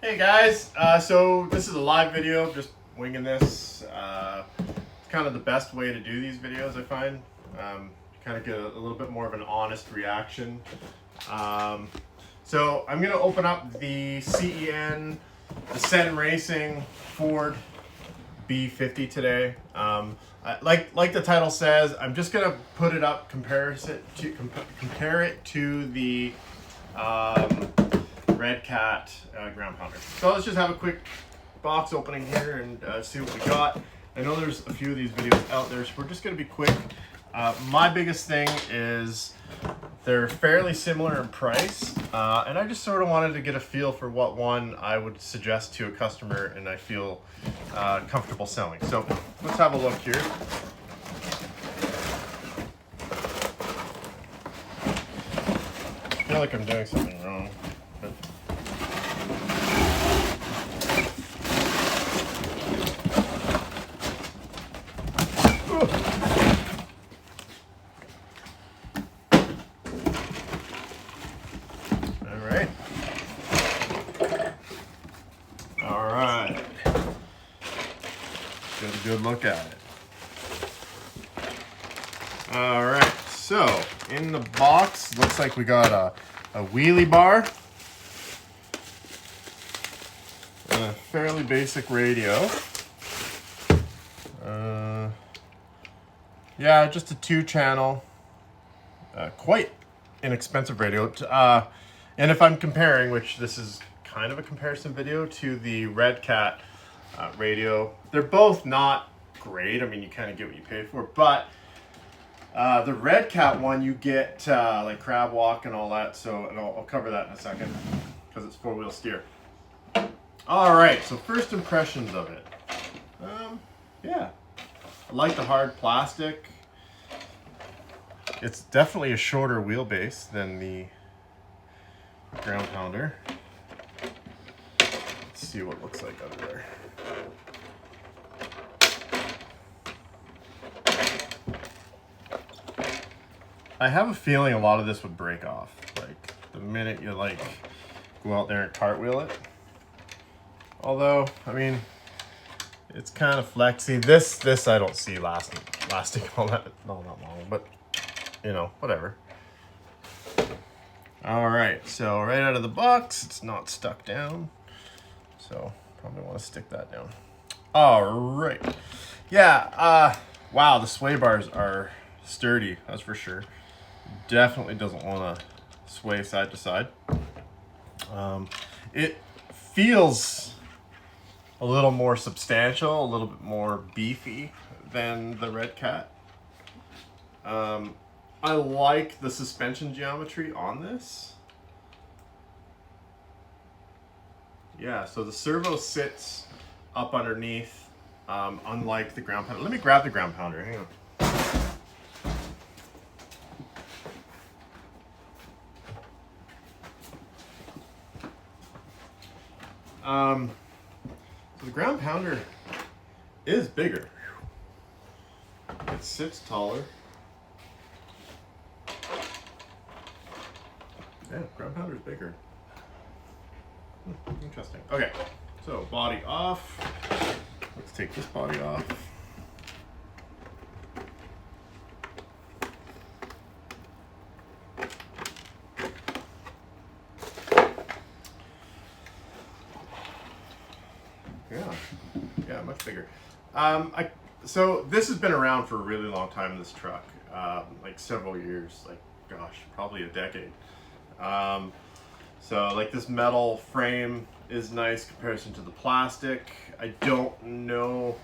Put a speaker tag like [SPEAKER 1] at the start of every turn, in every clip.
[SPEAKER 1] Hey guys, so this is a live video, just winging this. Kind of the best way to do these videos, I find. Kind of get a little bit more of an honest reaction. So I'm going to open up the CEN, the Sen Racing Ford B50 today. Like the title says, I'm just going to put it up, compare it to the redcat ground pounder. So let's just have a quick box opening here and see what we got. I know there's a few of these videos out there, so we're just going to be quick. My biggest thing is they're fairly similar in price, and I just sort of wanted to get a feel for what one I would suggest to a customer and I feel comfortable selling. So let's have a look here. I feel like I'm doing something wrong. Alright. Get a good look at it. Alright, so in the box, looks like we got a wheelie bar and a fairly basic radio. Yeah, just a 2-channel, quite inexpensive radio. And if I'm comparing, which this is kind of a comparison video, to the redcat radio, they're both not great. I mean, you kind of get what you pay for, but the redcat one, you get like crab walk and all that. So, and I'll cover that in a second because it's 4-wheel steer. All right, so first impressions of it. Yeah, I like the hard plastic. It's definitely a shorter wheelbase than the ground pounder. Let's see what it looks like under there. I have a feeling a lot of this would break off. Like the minute you like go out there and cartwheel it. Although, I mean, it's kind of flexy. This I don't see lasting all that long, but you know, whatever. All right, so right out of the box, it's not stuck down. So probably want to stick that down. All right. Yeah, wow, the sway bars are sturdy, that's for sure. Definitely doesn't want to sway side to side. It feels a little more substantial, a little bit more beefy than the redcat. I like the suspension geometry on this. Yeah, so the servo sits up underneath, unlike the ground pounder. Let me grab the ground pounder, hang on. So the ground pounder is bigger. It sits taller. Yeah, ground pounder's bigger. Interesting. Okay, so body off. Let's take this body off. Yeah, much bigger. So this has been around for a really long time, this truck, like several years, like gosh, probably a decade. So like this metal frame is nice comparison to the plastic. I don't know,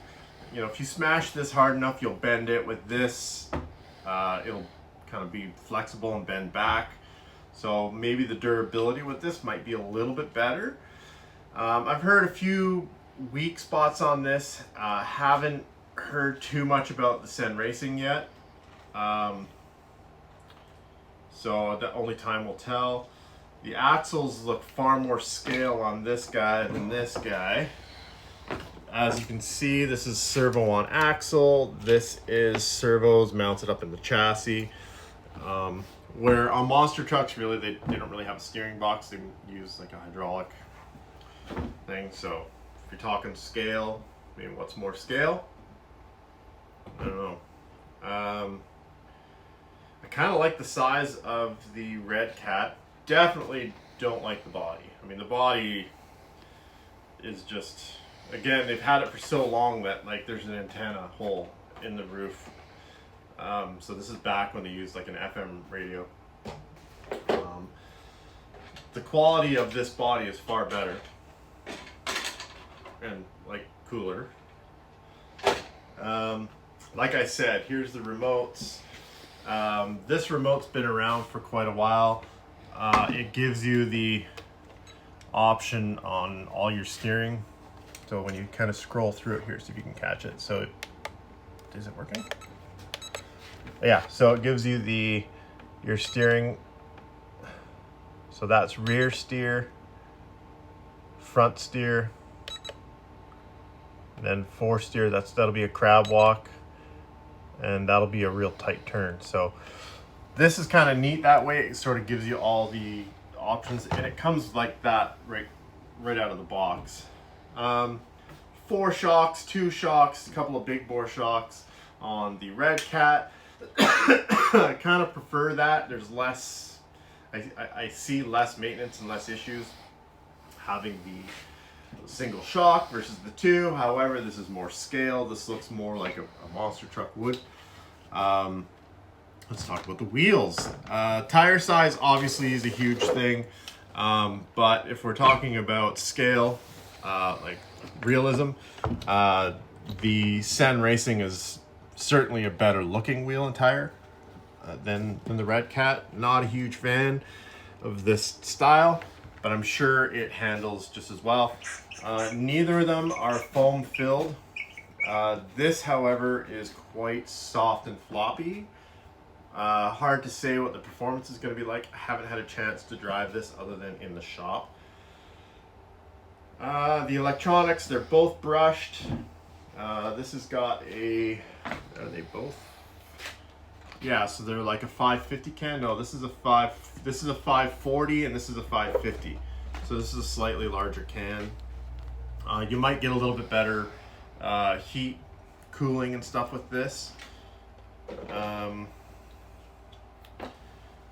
[SPEAKER 1] you know, if you smash this hard enough, you'll bend it. With this, it'll kind of be flexible and bend back. So maybe the durability with this might be a little bit better. I've heard a few weak spots on this. Haven't heard too much about the Sen Racing yet. So the only time will tell. The axles look far more scale on this guy than this guy. As you can see, this is servo on axle. This is servos mounted up in the chassis. Where on monster trucks, really, they don't really have a steering box. They use like a hydraulic thing. So if you're talking scale, I mean, what's more scale? I don't know. I kind of like the size of the redcat. Definitely don't like the body. I mean, the body is just, again, they've had it for so long that like there's an antenna hole in the roof. So this is back when they used like an FM radio. The quality of this body is far better and like cooler. Like I said, here's the remotes. This remote's been around for quite a while. It gives you the option on all your steering. So when you kind of scroll through it here, see if you can catch it. So is it working? Yeah, so it gives you your steering. So that's rear steer, front steer, and then fore steer. That'll be a crab walk, and that'll be a real tight turn. So this is kind of neat that way. It sort of gives you all the options, and it comes like that right out of the box. 4 shocks, 2 shocks, a couple of big bore shocks on the redcat. I kind of prefer that. There's less. I see less maintenance and less issues having the single shock versus the 2. However, this is more scale. This looks more like a monster truck would. Let's talk about the wheels. Tire size obviously is a huge thing, but if we're talking about scale, like realism, the Sen Racing is certainly a better looking wheel and tire than the redcat. Not a huge fan of this style, but I'm sure it handles just as well. Neither of them are foam filled. This, however, is quite soft and floppy. Hard to say what the performance is going to be like. I haven't had a chance to drive this other than in the shop. The electronics, they're both brushed. This has got a, are they both? Yeah, so they're like a 550 can. No, this is a 540 and this is a 550. So this is a slightly larger can. You might get a little bit better heat, cooling and stuff with this.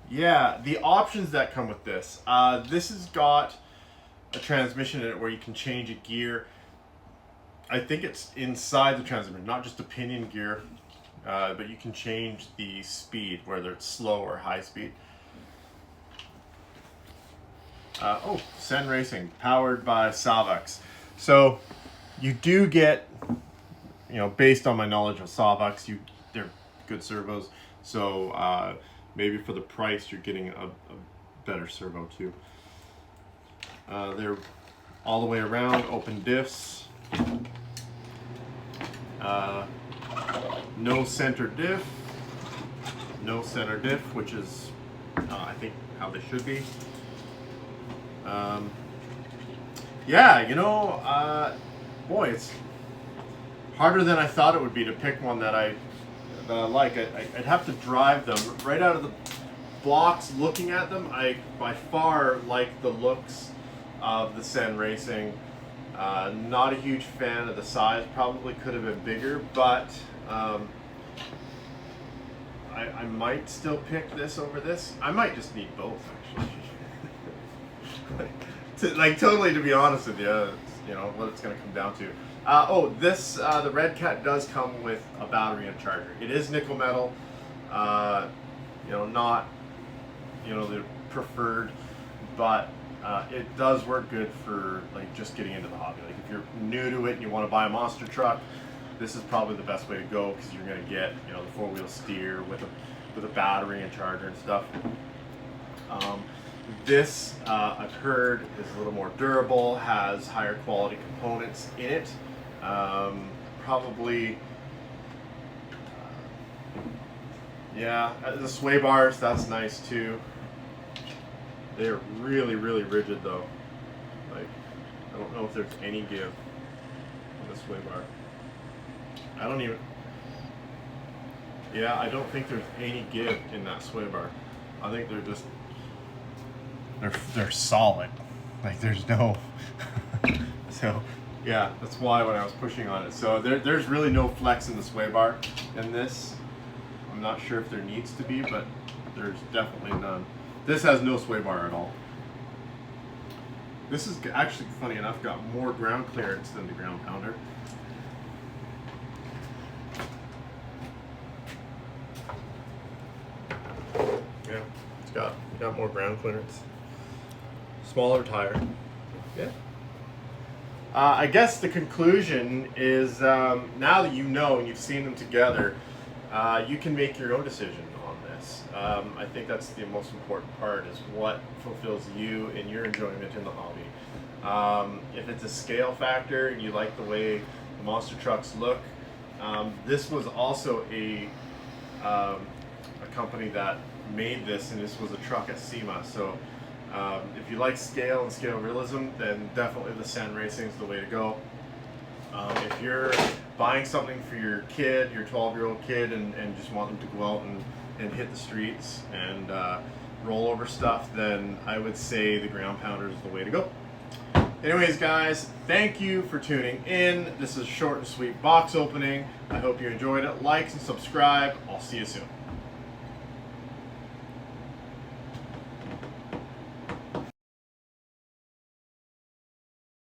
[SPEAKER 1] Yeah, the options that come with this. This has got a transmission in it where you can change a gear. I think it's inside the transmission, not just a pinion gear, but you can change the speed, whether it's slow or high speed. Oh, Sen Racing, powered by Salvex. So you do get, you know, based on my knowledge of Salvex, they're good servos. So maybe for the price, you're getting a better servo too. They're all the way around, open diffs. No center diff, which is I think how they should be. Yeah, you know, boy, it's harder than I thought it would be to pick one that I like. I'd have to drive them right out of the blocks. Looking at them, I by far like the looks of the Sen Racing. Not a huge fan of the size. Probably could have been bigger, but I might still pick this over this. I might just need both, actually. Like totally, to be honest with you, you know what it's going to come down to. Oh, this the redcat does come with a battery and charger. It is nickel metal. You know, not the preferred, but it does work good for like just getting into the hobby. Like if you're new to it and you want to buy a monster truck, this is probably the best way to go because you're going to get the 4-wheel steer with a battery and charger and stuff. This I've heard is a little more durable, has higher quality components in it. Probably, yeah, the sway bars, that's nice too. They're really, really rigid though. Like, I don't know if there's any give on the sway bar. I don't think there's any give in that sway bar. I think they're just, they're solid. Like there's no, So yeah, that's why when I was pushing on it. So there's really no flex in the sway bar in this. I'm not sure if there needs to be, but there's definitely none. This has no sway bar at all. This is actually, funny enough, got more ground clearance than the ground pounder. Yeah, it's got more ground clearance. Smaller tire. Yeah. I guess the conclusion is now that you know and you've seen them together, you can make your own decision on this. I think that's the most important part, is what fulfills you and your enjoyment in the hobby. If it's a scale factor and you like the way the monster trucks look, this was also a company that made this, and this was a truck at SEMA. So if you like scale and scale realism, then definitely the Sen Racing is the way to go. If you're buying something for your kid, your 12-year-old kid, and just want them to go out and hit the streets and roll over stuff, then I would say the ground pounder is the way to go. Anyways, guys, thank you for tuning in. This is a short and sweet box opening. I hope you enjoyed it. Like and subscribe. I'll see you soon.